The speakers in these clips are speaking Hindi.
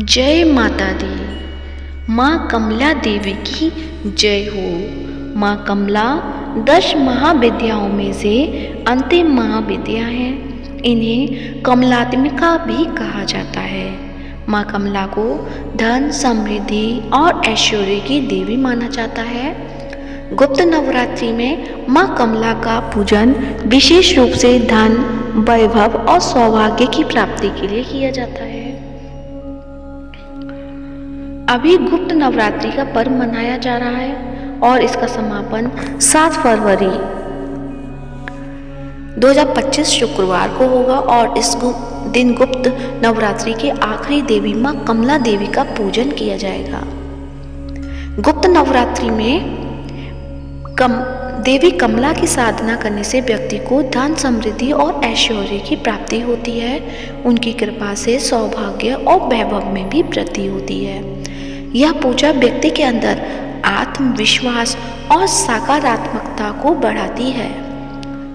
जय माता दी। माँ कमला देवी की जय हो। माँ कमला 10 महाविद्याओं में से अंतिम महाविद्या है। इन्हें कमलात्मिका भी कहा जाता है। माँ कमला को धन, समृद्धि और ऐश्वर्य की देवी माना जाता है। गुप्त नवरात्रि में माँ कमला का पूजन विशेष रूप से धन, वैभव और सौभाग्य की प्राप्ति के लिए किया जाता है। अभी गुप्त नवरात्रि का पर्व मनाया जा रहा है और इसका समापन 7 फरवरी 2025 शुक्रवार को होगा और इस दिन गुप्त नवरात्रि के आखिरी देवी माँ कमला देवी का पूजन किया जाएगा। गुप्त नवरात्रि में देवी कमला की साधना करने से व्यक्ति को धन, समृद्धि और ऐश्वर्य की प्राप्ति होती है। उनकी कृपा से सौभाग्य और वैभव में भी वृद्धि होती है। यह पूजा व्यक्ति के अंदर आत्मविश्वास और सकारात्मकता को बढ़ाती है।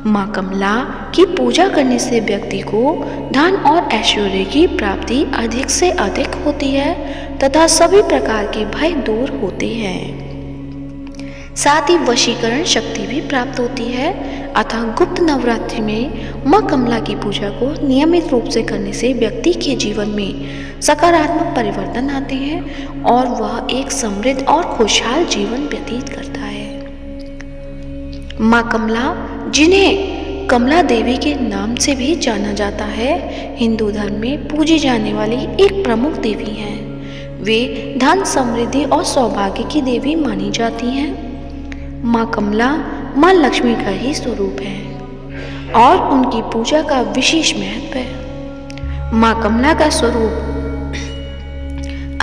माँ कमला की पूजा करने से व्यक्ति को धन और ऐश्वर्य की प्राप्ति अधिक से अधिक होती है तथा सभी प्रकार के भय दूर होते हैं। साथ ही वशीकरण शक्ति भी प्राप्त होती है। अतः गुप्त नवरात्रि में माँ कमला की पूजा को नियमित रूप से करने से व्यक्ति के जीवन में सकारात्मक परिवर्तन आते हैं और वह एक समृद्ध और खुशहाल जीवन व्यतीत करता है। माँ कमला, जिन्हें कमला देवी के नाम से भी जाना जाता है, हिंदू धर्म में पूजी जाने वाली एक प्रमुख देवी हैं। वे धन, समृद्धि और सौभाग्य की देवी मानी जाती हैं। माँ कमला माँ लक्ष्मी का ही स्वरूप है और उनकी पूजा का विशेष महत्व है। माँ कमला का स्वरूप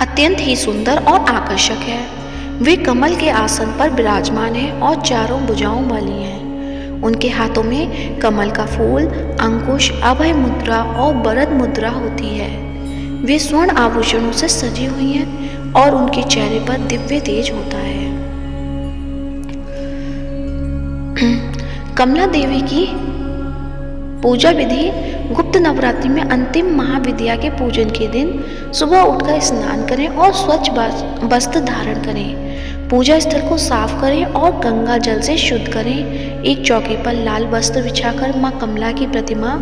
अत्यंत ही सुंदर और आकर्षक है। वे कमल के आसन पर विराजमान हैं और चारों भुजाओं वाली हैं। उनके हाथों में कमल का फूल, अंकुश, अभय मुद्रा और वरद मुद्रा होती है। वे स्वर्ण आभूषणों से सजी हुई हैं और उनके चेहरे पर दिव्य तेज होता है। कमला देवी की पूजा विधि गुप्त नवरात्रि में अंतिम महाविद्या के पूजन के दिन सुबह उठकर स्नान करें और स्वच्छ वस्त्र धारण करें। पूजा स्थल को साफ करें और गंगा जल से शुद्ध करें। एक चौकी पर लाल वस्त्र बिछाकर माँ कमला की प्रतिमा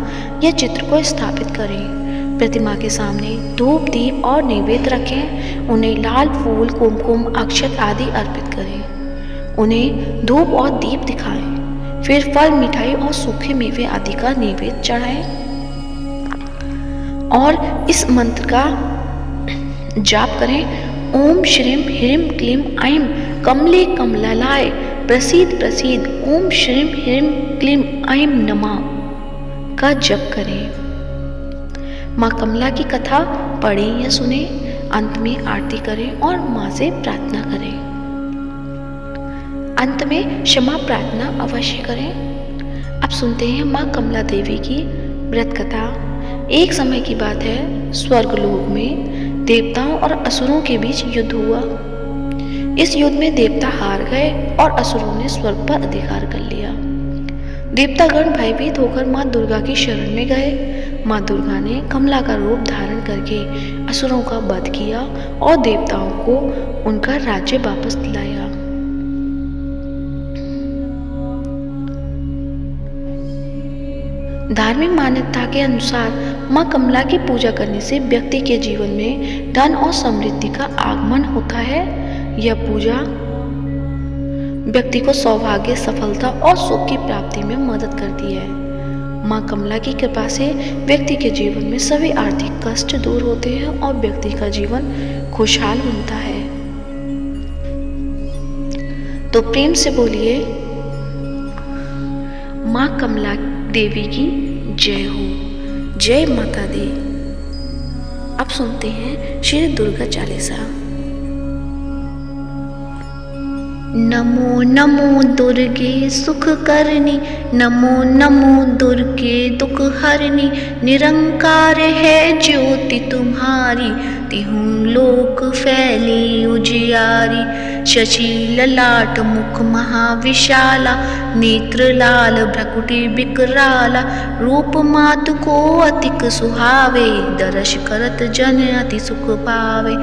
या चित्र को स्थापित करें। प्रतिमा के सामने धूप, दीप और नैवेद्य रखें। उन्हें लाल फूल, कुमकुम, अक्षत आदि अर्पित करें। उन्हें धूप और दीप दिखाएं। फिर फल, मिठाई और सूखे मेवे आदि का नैवेद्य चढ़ाएं और इस मंत्र का जाप करें। ओम श्रीम ह्रीम क्लीम ऐं कमले कमलालाय प्रसीद प्रसीद ओम श्रीम ह्रीम क्लीम ऐं नमः का जप करें। माँ कमला की कथा पढ़ें या सुने। अंत में आरती करें और माँ से प्रार्थना करें। अंत में क्षमा प्रार्थना अवश्य करें। अब सुनते हैं माँ कमला देवी की व्रत कथा। एक समय की बात है, स्वर्गलोक में देवताओं और असुरों के बीच युद्ध हुआ। इस युद्ध में देवता हार गए और असुरों ने स्वर्ग पर अधिकार कर लिया। देवतागण भयभीत होकर माँ दुर्गा की शरण में गए। माँ दुर्गा ने कमला का रूप धारण करके असुरों का वध किया और देवताओं को उनका राज्य वापस दिलाया। धार्मिक मान्यता के अनुसार माँ कमला की पूजा करने से व्यक्ति के जीवन में धन और समृद्धि का आगमन होता है। यह पूजा व्यक्ति को सौभाग्य, सफलता और सुख की प्राप्ति में मदद करती है। माँ कमला की कृपा से व्यक्ति के जीवन में सभी आर्थिक कष्ट दूर होते हैं और व्यक्ति का जीवन खुशहाल बनता है। तो प्रेम से बोलिए, माँ कमला देवी की जय हो। जय माता दी। अब सुनते हैं श्री दुर्गा चालीसा। नमो नमो दुर्गे सुख करनी, नमो नमो दुर्गे दुख हरनी। निरंकार है ज्योति तुम्हारी, तिहुं लोक फैली उजियारी। शशि ललाट मुख महाविशाला, नेत्र लाल भ्रकुटि विकराला, रूप मातु को अतिक सुहावे, दर्श करत जन अति सुख पावे।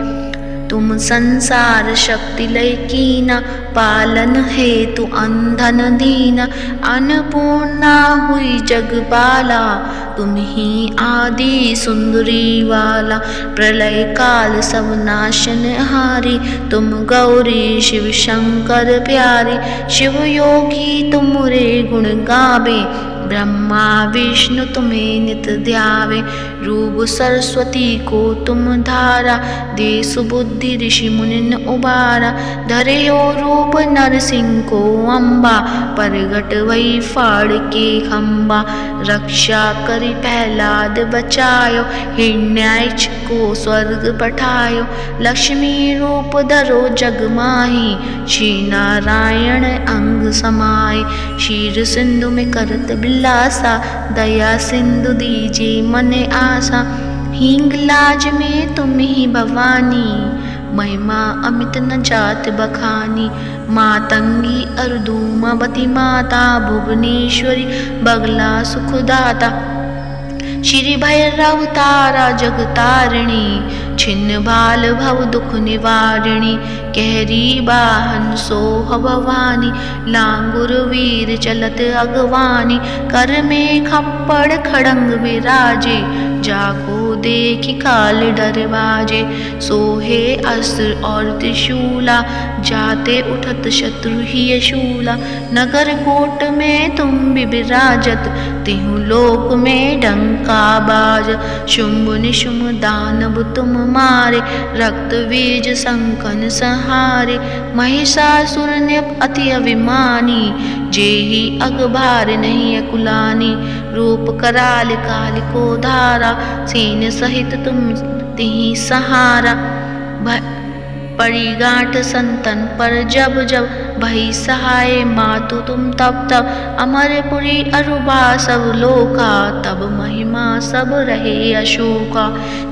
तुम संसार शक्ति लय कीना, पालन हेतु अंधन दीना, अन्नपूर्णा हुई जगपाला, तुम ही आदि सुंदरी वाला, प्रलय काल सब नाशन हारी, तुम गौरी शिव शंकर प्यारी, शिव योगी तुमरे गुण गावे, ब्रह्मा विष्णु तुम्हें नित ध्यावे, रूप सरस्वती को तुम धारा, दे सुबुद्धि ऋषि मुनिन उबारा, धरे हो रूप नरसिंह को अम्बा, परगट वही फाड़ के खम्बा, रक्षा करी प्रहलाद बचायो, हिरण्याक्ष को स्वर्ग पठायो, लक्ष्मी रूप धरो जग माही, श्री नारायण अंग समाये, क्षीर सिंधु में करत बिलासा, दया सिंधु दीजे मन आशा, हिंगलाज में तुम ही भवानी, महिमा अमित न जात बखानी, मातंगी अर्धूमावती माता, भुवनेश्वरी बगला सुखदाता, श्री भैरव तारा जगतारिणी, छिन्न बाल भव दुख निवारिणी, कहरी वाहन सोह भवानी, लांगुर वीर चलत अगवानी, कर में खप्पड़ खड़ंग विराजे, जाको देखी काल डर बाजे, सोहे अस्त्र और त्रिशूला, जाते उठत शत्रु ही शूला, नगर कोट में तुम भी विराजत, तिहु लोक में डंका बाज, शुंभ निशुंभ दानव तुम मारे, रक्त बीज संकन संहारे, महिषासुर ने अति अभिमानी, जेहि अगभार नहीं अकुलानी, रूप कराल काल को धारा, सेन सहित तुम तिहि सहारा, पड़ी गांठ संतन पर जब जब, भई सहाय मातु तुम तब तब, अमरपुरी अरुबा सब लोका, तब महिमा सब रहे अशोका,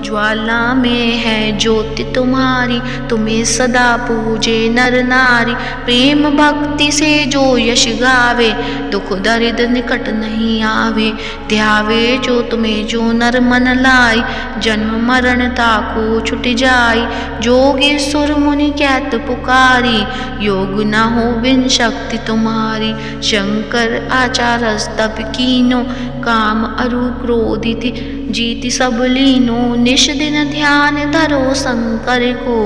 ज्वाला में है ज्योति तुम्हारी, तुम्हें सदा पूजे नर नारी, प्रेम भक्ति से जो यश गावे, दुख दरिद्र निकट नहीं आवे, ध्यावे जो तुम्हें जो नर मन लाई, जन्म मरण ताको छुट जाई, जोगी सुर मुनि कहत पुकारी, योग न हो बिन शक्ति तुम्हारी, शंकर आचार तप कीनो, काम अरु क्रोधित जीति सब लीनो, निश दिन ध्यान धरो शंकर को,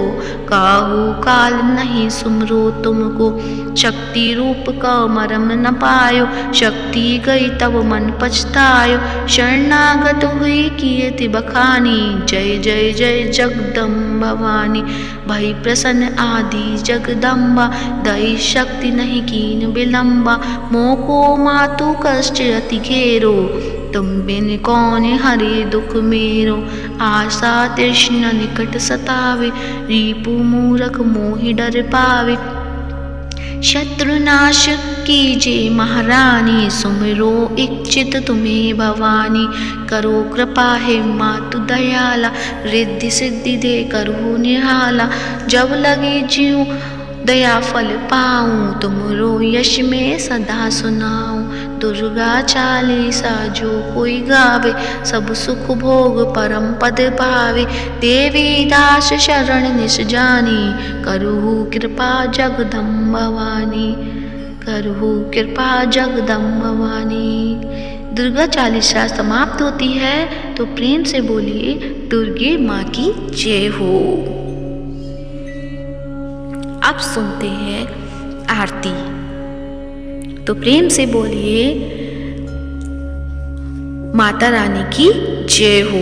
काहू काल नहीं सुमरो तुमको, शक्ति रूप का मरम न पायो, शक्ति गई तब मन पछतायो, शरणागत हुई कीर्ति बखानी, जय जय जय जगदम्ब भवानी, भई प्रसन्न आदि जगदम्बा, दई शक्ति नहीं कीन विलंबा, मोको मातु कष्ट अति घेरो, तुम बिन कौन हरे दुख मेरो, आशा तृष्णा निकट सतावे, रिपु मूरख मोहि डर पावे, शत्रुनाश कीजे महारानी, सुमिरो इच्छित तुम्हें भवानी, करो कृपा है मातु दयाला, रिद्धि सिद्धि दे करो निहाला, जब लगे जीव दया फल पाऊं, तुमरो यश में सदा सुनाऊं, दुर्गा चालीसा जो कोई गावे, सब सुख भोग परम पद पावे, देवी दास शरण निस जानी, करहु कृपा जगदम्ब भवानी, करहु कृपा जगदम्ब भवानी। दुर्गा चालीसा समाप्त होती है तो प्रेम से बोलिए दुर्गे माँ की जय हो। अब सुनते हैं आरती, तो प्रेम से बोलिए माता रानी की जय हो।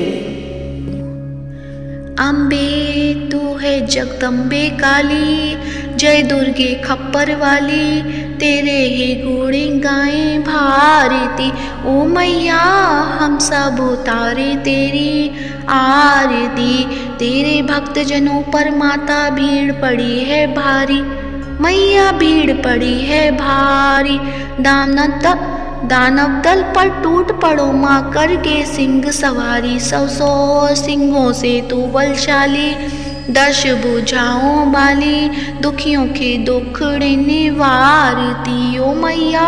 अम्बे तू है जगदम्बे काली, जय दुर्गे खप्पर वाली, तेरे ही गुण गाएं भारती, ओ मैया हम सब उतारे तेरी आरती, तेरे भक्त जनों पर माता भीड़ पड़ी है भारी, मैया भीड़ पड़ी है भारी, दानव दल पर टूट पड़ो माँ करके सिंह सवारी, सौ सिंहों से तू बलशाली, दश बुझाओं वाली, दुखियों के दुखड़े निवारती। ओ मैया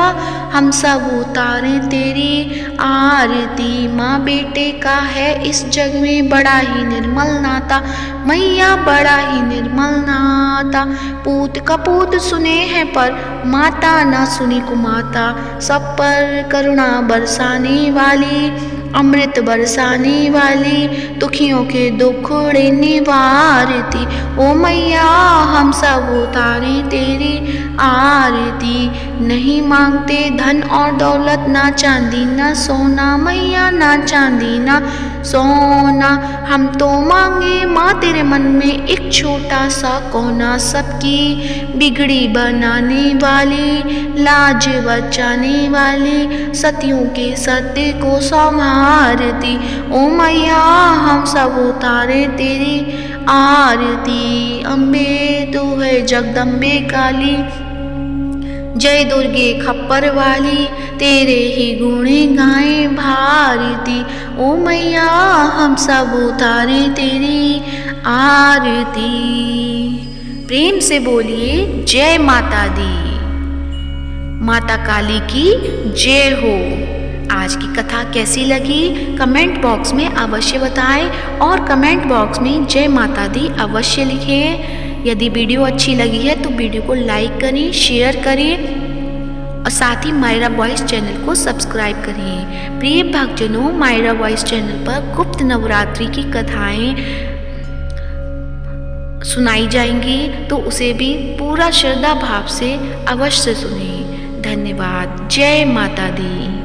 हम सब उतारें तेरी आरती। माँ बेटे का है इस जग में बड़ा ही निर्मल नाता, मैया बड़ा ही निर्मल नाता। पूत कपूत सुने हैं पर माता ना सुनी कुमाता, सब पर करुणा बरसाने वाली, अमृत बरसाने वाली, दुखियों के दुखड़े निवारती। ओ मैया हम सब उतारे तेरी आरती। नहीं मांगते धन और दौलत, ना चांदी ना सोना, मैया ना चांदी ना सोना। हम तो मांगे माँ तेरे मन में एक छोटा सा कोना, सबकी बिगड़ी बनाने वाली, लाज बचाने वाली, सतियों के सत्य को संभारती। ओ मैया हम सब उतारे तेरी आरती। अम्बे तू है जगदम्बे काली, जय दुर्गे खप्पर वाली, तेरे ही गुणे गाए भारती। ओ मैया हम सब उतारे तेरी आरती। प्रेम से बोलिए जय माता दी, माता काली की जय हो। आज की कथा कैसी लगी कमेंट बॉक्स में अवश्य बताएं और कमेंट बॉक्स में जय माता दी अवश्य लिखें। यदि वीडियो अच्छी लगी है तो वीडियो को लाइक करें, शेयर करें और साथ ही मायरा वॉइस चैनल को सब्सक्राइब करें। प्रिय भक्तजनों, मायरा वॉइस चैनल पर गुप्त नवरात्रि की कथाएं सुनाई जाएंगी, तो उसे भी पूरा श्रद्धा भाव से अवश्य सुनें। धन्यवाद। जय माता दी।